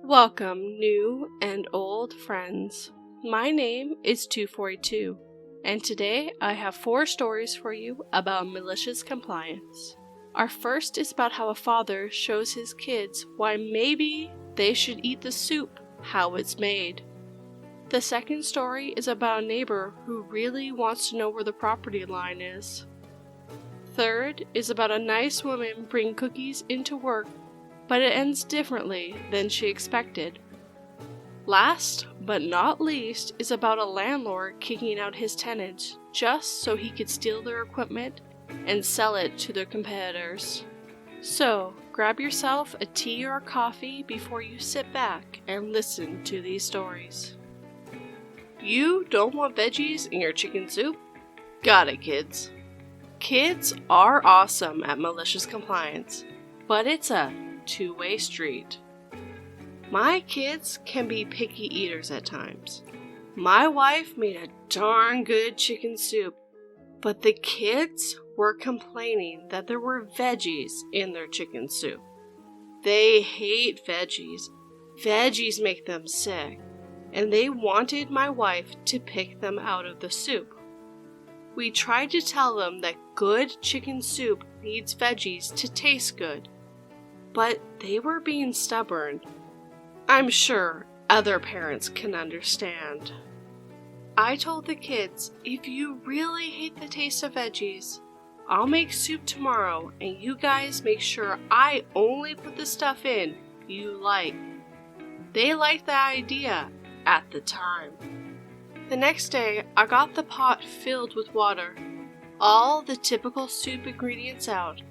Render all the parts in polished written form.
Welcome, new and old friends. My name is 242, and today I have 4 stories for you about malicious compliance. Our first is about how a father shows his kids why maybe they should eat the soup, how it's made. The second story is about a neighbor who really wants to know where the property line is. Third is about a nice woman bringing cookies into work, but it ends differently than she expected. Last but not least is about a landlord kicking out his tenants just so he could steal their equipment and sell it to their competitors. So, grab yourself a tea or a coffee before you sit back and listen to these stories. You don't want veggies in your chicken soup? Got it, kids. Kids are awesome at malicious compliance, but it's a two-way street. My kids can be picky eaters at times. My wife made a darn good chicken soup, but the kids were complaining that there were veggies in their chicken soup. They hate veggies. Veggies make them sick, and they wanted my wife to pick them out of the soup. We tried to tell them that good chicken soup needs veggies to taste good, but they were being stubborn. I'm sure other parents can understand. I told the kids, if you really hate the taste of veggies, I'll make soup tomorrow and you guys make sure I only put the stuff in you like. They liked the idea at the time. The next day, I got the pot filled with water, all the typical soup ingredients out,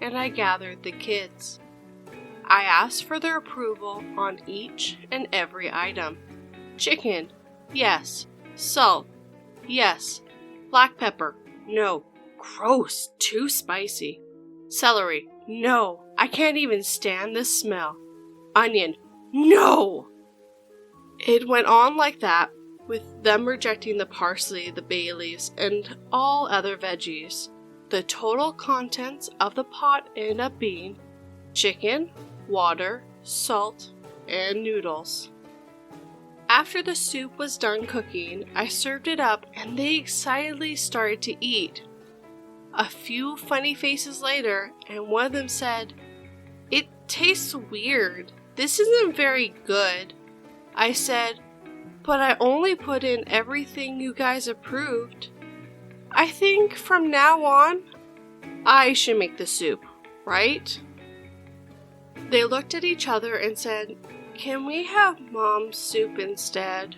and I gathered the kids. I asked for their approval on each and every item. Chicken, yes. Salt, yes. Black pepper, no. Gross, too spicy. Celery, no. I can't even stand the smell. Onion, no. It went on like that, with them rejecting the parsley, the bay leaves, and all other veggies. The total contents of the pot ended up being chicken, water, salt, and noodles. After the soup was done cooking, I served it up and they excitedly started to eat. A few funny faces later, and one of them said, "It tastes weird. This isn't very good." I said, "But I only put in everything you guys approved. I think from now on, I should make the soup, right?" They looked at each other and said, "Can we have Mom's soup instead?"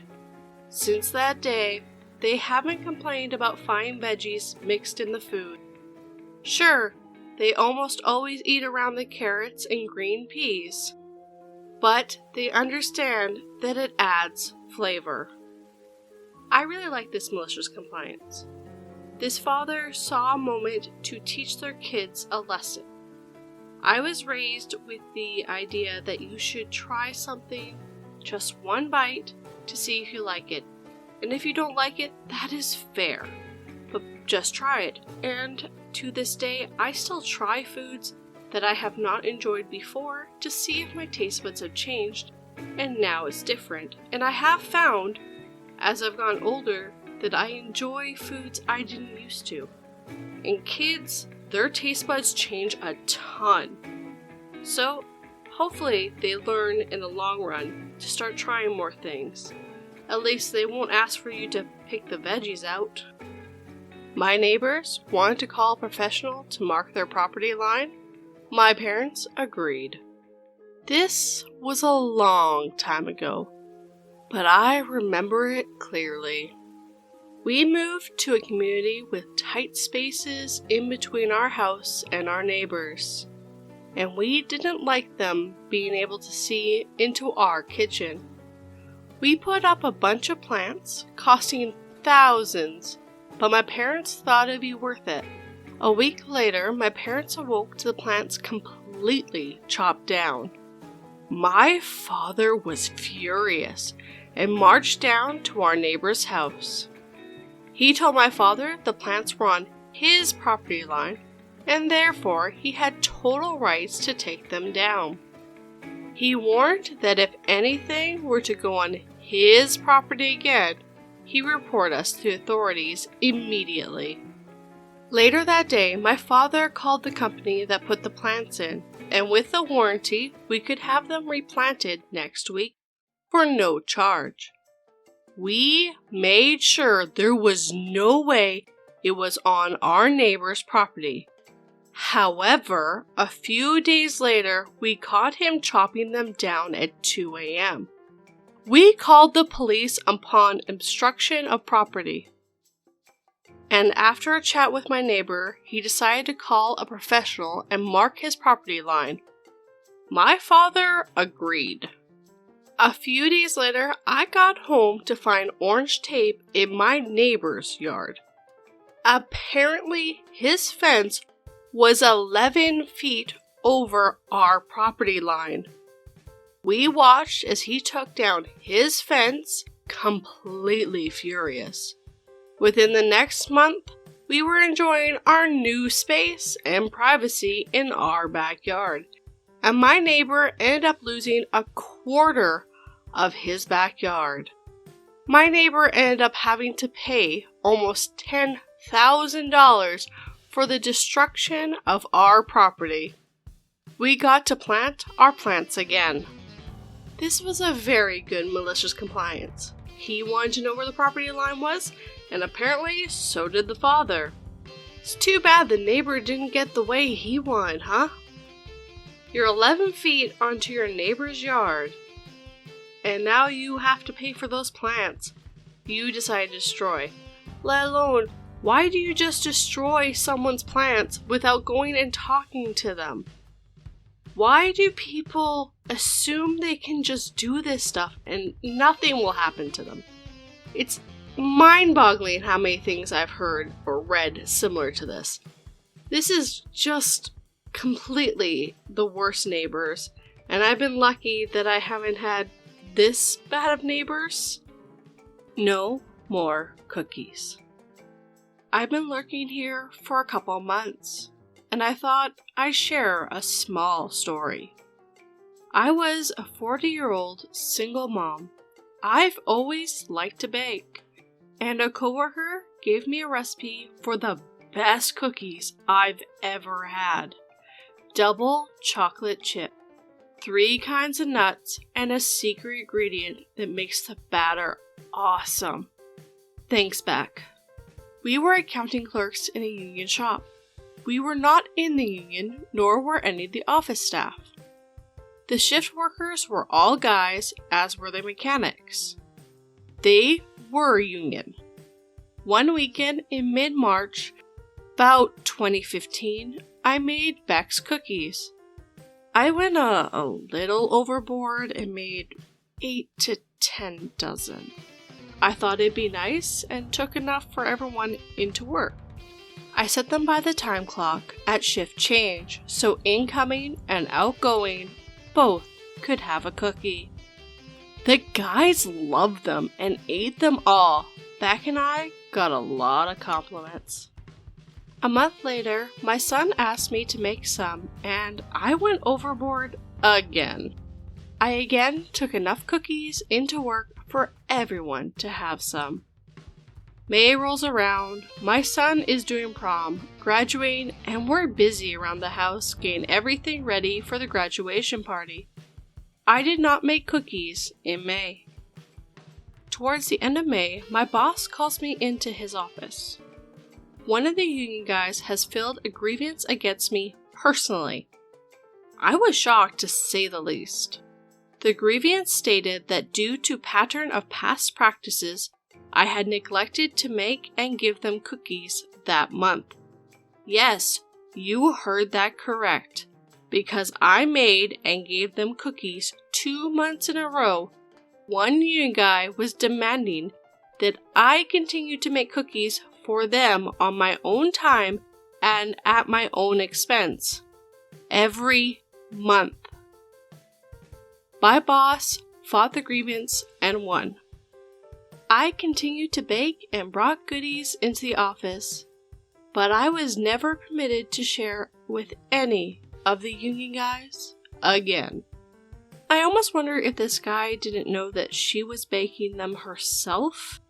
Since that day, they haven't complained about finding veggies mixed in the food. Sure, they almost always eat around the carrots and green peas, but they understand that it adds flavor. I really like this malicious compliance. This father saw a moment to teach their kids a lesson. I was raised with the idea that you should try something, just one bite, to see if you like it. And if you don't like it, that is fair. But just try it. And to this day, I still try foods that I have not enjoyed before to see if my taste buds have changed, and now it's different. And I have found, as I've gotten older, that I enjoy foods I didn't used to. And kids, their taste buds change a ton. So, hopefully they learn in the long run to start trying more things. At least they won't ask for you to pick the veggies out. My neighbors wanted to call a professional to mark their property line. My parents agreed. This was a long time ago, but I remember it clearly. We moved to a community with tight spaces in between our house and our neighbors, and we didn't like them being able to see into our kitchen. We put up a bunch of plants, costing thousands, but my parents thought it'd be worth it. A week later, my parents awoke to the plants completely chopped down. My father was furious and marched down to our neighbor's house. He told my father the plants were on his property line, and therefore he had total rights to take them down. He warned that if anything were to go on his property again, he would report us to authorities immediately. Later that day, my father called the company that put the plants in, and with the warranty, we could have them replanted next week for no charge. We made sure there was no way it was on our neighbor's property. However, a few days later, we caught him chopping them down at 2 a.m. We called the police upon obstruction of property. And after a chat with my neighbor, he decided to call a professional and mark his property line. My father agreed. A few days later, I got home to find orange tape in my neighbor's yard. Apparently, his fence was 11 feet over our property line. We watched as he took down his fence, completely furious. Within the next month, we were enjoying our new space and privacy in our backyard, and my neighbor ended up losing a quarter of his backyard. My neighbor ended up having to pay almost $10,000 for the destruction of our property. We got to plant our plants again. This was a very good malicious compliance. He wanted to know where the property line was, and apparently so did the father. It's too bad the neighbor didn't get the way he wanted, huh? You're 11 feet onto your neighbor's yard, and now you have to pay for those plants you decided to destroy. Let alone, why do you just destroy someone's plants without going and talking to them? Why do people assume they can just do this stuff and nothing will happen to them? It's mind-boggling how many things I've heard or read similar to this. This is just completely the worst neighbors, and I've been lucky that I haven't had this bad of neighbors. No more cookies. I've been lurking here for a couple months, and I thought I'd share a small story. I was a 40-year-old single mom. I've always liked to bake, and a coworker gave me a recipe for the best cookies I've ever had. Double chocolate chip, 3 kinds of nuts, and a secret ingredient that makes the batter awesome. Thanks, Beck. We were accounting clerks in a union shop. We were not in the union, nor were any of the office staff. The shift workers were all guys, as were the mechanics. They were union. One weekend in mid-March, about 2015, I made Beck's cookies. I went a little overboard and made 8 to 10 dozen. I thought it'd be nice and took enough for everyone into work. I set them by the time clock at shift change, so incoming and outgoing both could have a cookie. The guys loved them and ate them all. Beck and I got a lot of compliments. A month later, my son asked me to make some, and I went overboard again. I again took enough cookies into work for everyone to have some. May rolls around, my son is doing prom, graduating, and we're busy around the house getting everything ready for the graduation party. I did not make cookies in May. Towards the end of May, my boss calls me into his office. One of the union guys has filed a grievance against me personally. I was shocked to say the least. The grievance stated that due to pattern of past practices, I had neglected to make and give them cookies that month. Yes, you heard that correct. Because I made and gave them cookies 2 months in a row, one union guy was demanding that I continue to make cookies for them on my own time and at my own expense. Every month. My boss fought the grievance and won. I continued to bake and brought goodies into the office, but I was never permitted to share with any of the union guys again. I almost wonder if this guy didn't know that she was baking them herself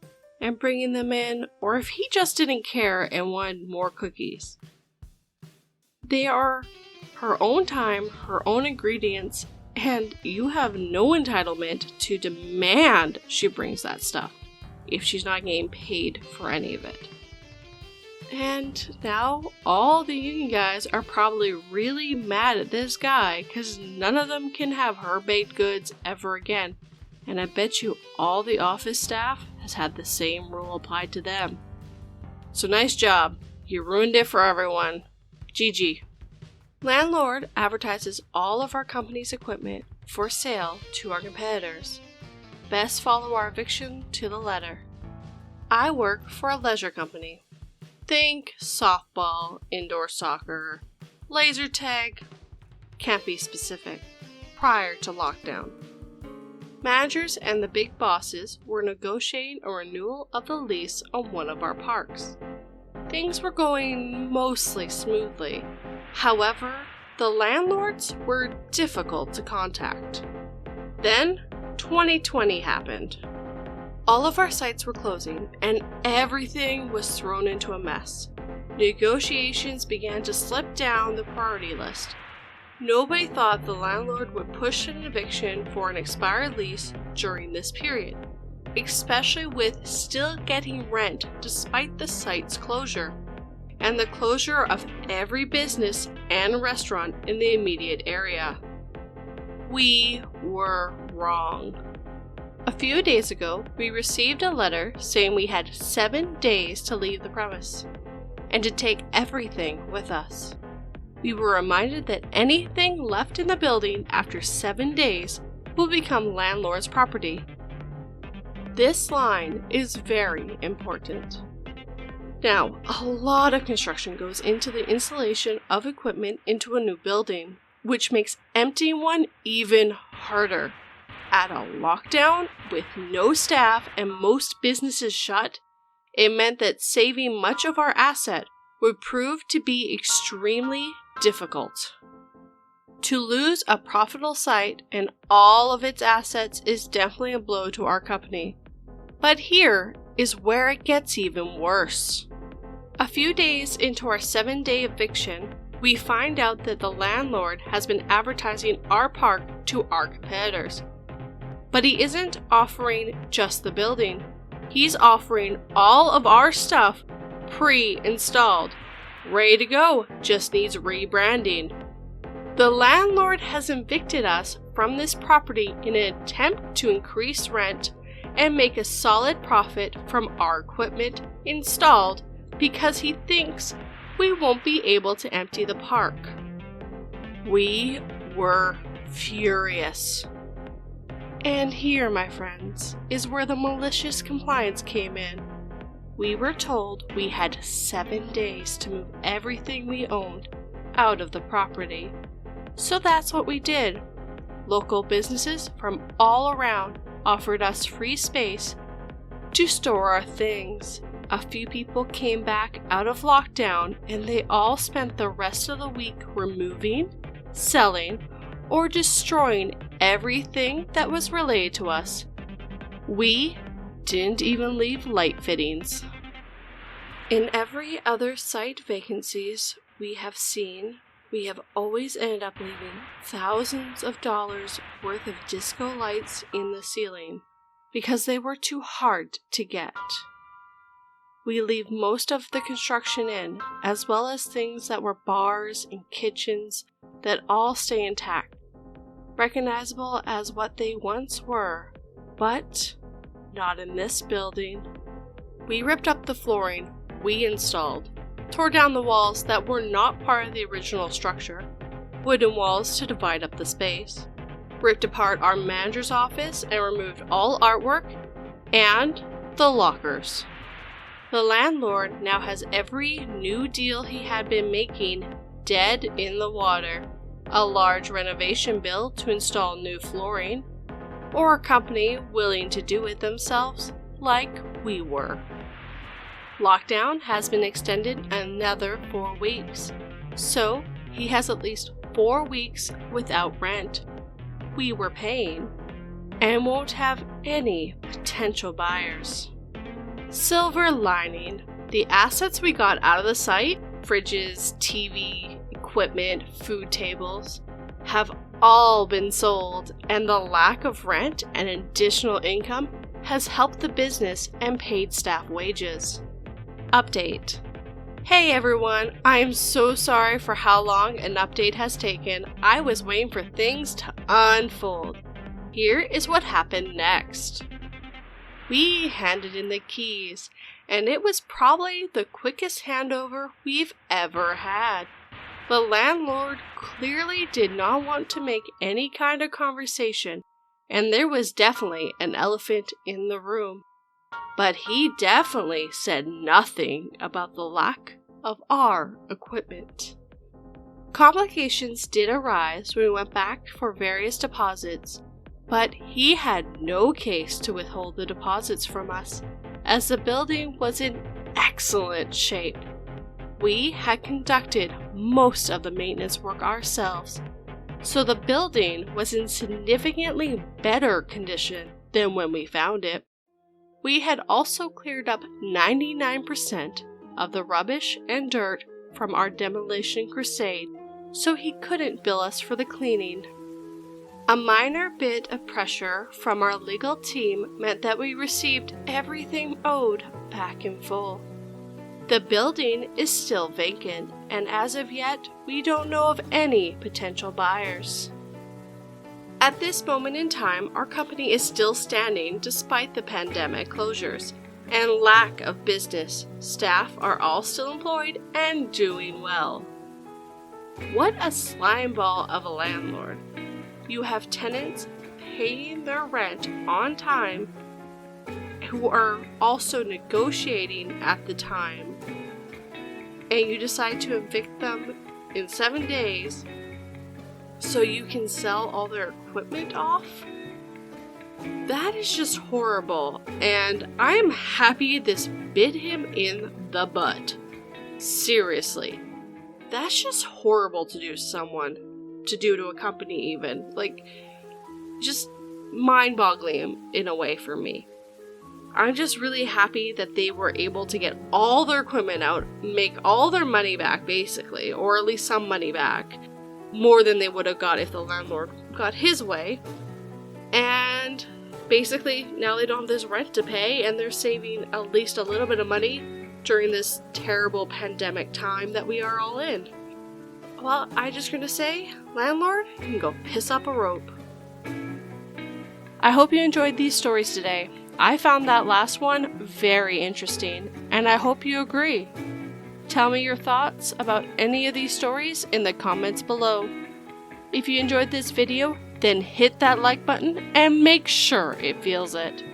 and bringing them in, or if he just didn't care and wanted more cookies. They are her own time, her own ingredients, and you have no entitlement to demand she brings that stuff if she's not getting paid for any of it. And now all the union guys are probably really mad at this guy because none of them can have her baked goods ever again. And I bet you all the office staff has had the same rule applied to them. So nice job. You ruined it for everyone. GG. Landlord advertises all of our company's equipment for sale to our competitors. Best follow our eviction to the letter. I work for a leisure company. Think softball, indoor soccer, laser tag. Can't be specific. Prior to lockdown, managers and the big bosses were negotiating a renewal of the lease on one of our parks. Things were going mostly smoothly. However, the landlords were difficult to contact. Then, 2020 happened. All of our sites were closing, and everything was thrown into a mess. Negotiations began to slip down the priority list. Nobody thought the landlord would push an eviction for an expired lease during this period, especially with still getting rent despite the site's closure, and the closure of every business and restaurant in the immediate area. We were wrong. A few days ago, we received a letter saying we had 7 days to leave the premise and to take everything with us. We were reminded that anything left in the building after 7 days will become landlord's property. This line is very important. Now, a lot of construction goes into the installation of equipment into a new building, which makes emptying one even harder. At a lockdown with no staff and most businesses shut, it meant that saving much of our asset would prove to be extremely difficult. To lose a profitable site and all of its assets is definitely a blow to our company. But here is where it gets even worse. A few days into our 7-day eviction, we find out that the landlord has been advertising our park to our competitors. But he isn't offering just the building. He's offering all of our stuff pre-installed. Ready to go, just needs rebranding. The landlord has evicted us from this property in an attempt to increase rent and make a solid profit from our equipment installed because he thinks we won't be able to empty the park. We were furious. And here, my friends, is where the malicious compliance came in. We were told we had 7 days to move everything we owned out of the property. So that's what we did. Local businesses from all around offered us free space to store our things. A few people came back out of lockdown and they all spent the rest of the week removing, selling, or destroying everything that was related to us. We didn't even leave light fittings. In every other site vacancies we have seen, we have always ended up leaving thousands of dollars worth of disco lights in the ceiling because they were too hard to get. We leave most of the construction in, as well as things that were bars and kitchens that all stay intact, recognizable as what they once were, but not in this building. We ripped up the flooring we installed, tore down the walls that were not part of the original structure, wooden walls to divide up the space, ripped apart our manager's office and removed all artwork and the lockers. The landlord now has every new deal he had been making dead in the water. A large renovation bill to install new flooring, or a company willing to do it themselves like we were. Lockdown has been extended another 4 weeks, so he has at least 4 weeks without rent. we were paying and won't have any potential buyers. Silver lining, the assets we got out of the site, fridges, TV, equipment, food tables, have all been sold, and the lack of rent and additional income has helped the business and paid staff wages. Update. Hey everyone, I am so sorry for how long an update has taken. I was waiting for things to unfold. Here is what happened next. We handed in the keys, and it was probably the quickest handover we've ever had. The landlord clearly did not want to make any kind of conversation, and there was definitely an elephant in the room. But he definitely said nothing about the lack of our equipment. Complications did arise when we went back for various deposits, but he had no case to withhold the deposits from us, as the building was in excellent shape. We had conducted most of the maintenance work ourselves, so the building was in significantly better condition than when we found it. We had also cleared up 99% of the rubbish and dirt from our demolition crusade, so he couldn't bill us for the cleaning. A minor bit of pressure from our legal team meant that we received everything owed back in full. The building is still vacant, and as of yet, we don't know of any potential buyers. At this moment in time, our company is still standing despite the pandemic closures and lack of business. Staff are all still employed and doing well. What a slime ball of a landlord. You have tenants paying their rent on time who are also negotiating at the time, and you decide to evict them in 7 days so you can sell all their equipment off? That is just horrible, and I'm happy this bit him in the butt. Seriously, that's just horrible to do to someone, to do to a company even. Like, just mind-boggling in a way for me. I'm just really happy that they were able to get all their equipment out, make all their money back basically, or at least some money back, more than they would have got if the landlord got his way. And basically now they don't have this rent to pay, and they're saving at least a little bit of money during this terrible pandemic time that we are all in. Well, I'm just gonna say, landlord, you can go piss up a rope. I hope you enjoyed these stories today. I found that last one very interesting, and I hope you agree. Tell me your thoughts about any of these stories in the comments below. If you enjoyed this video, then hit that like button and make sure it feels it.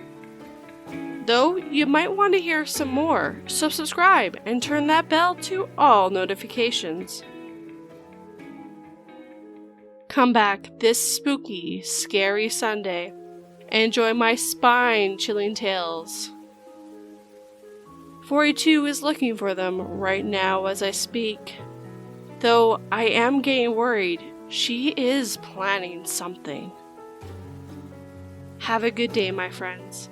Though you might want to hear some more, so subscribe and turn that bell to all notifications. Come back this spooky, scary Sunday and enjoy my spine-chilling tales. 42 is looking for them right now as I speak, though I am getting worried she is planning something. Have a good day, my friends.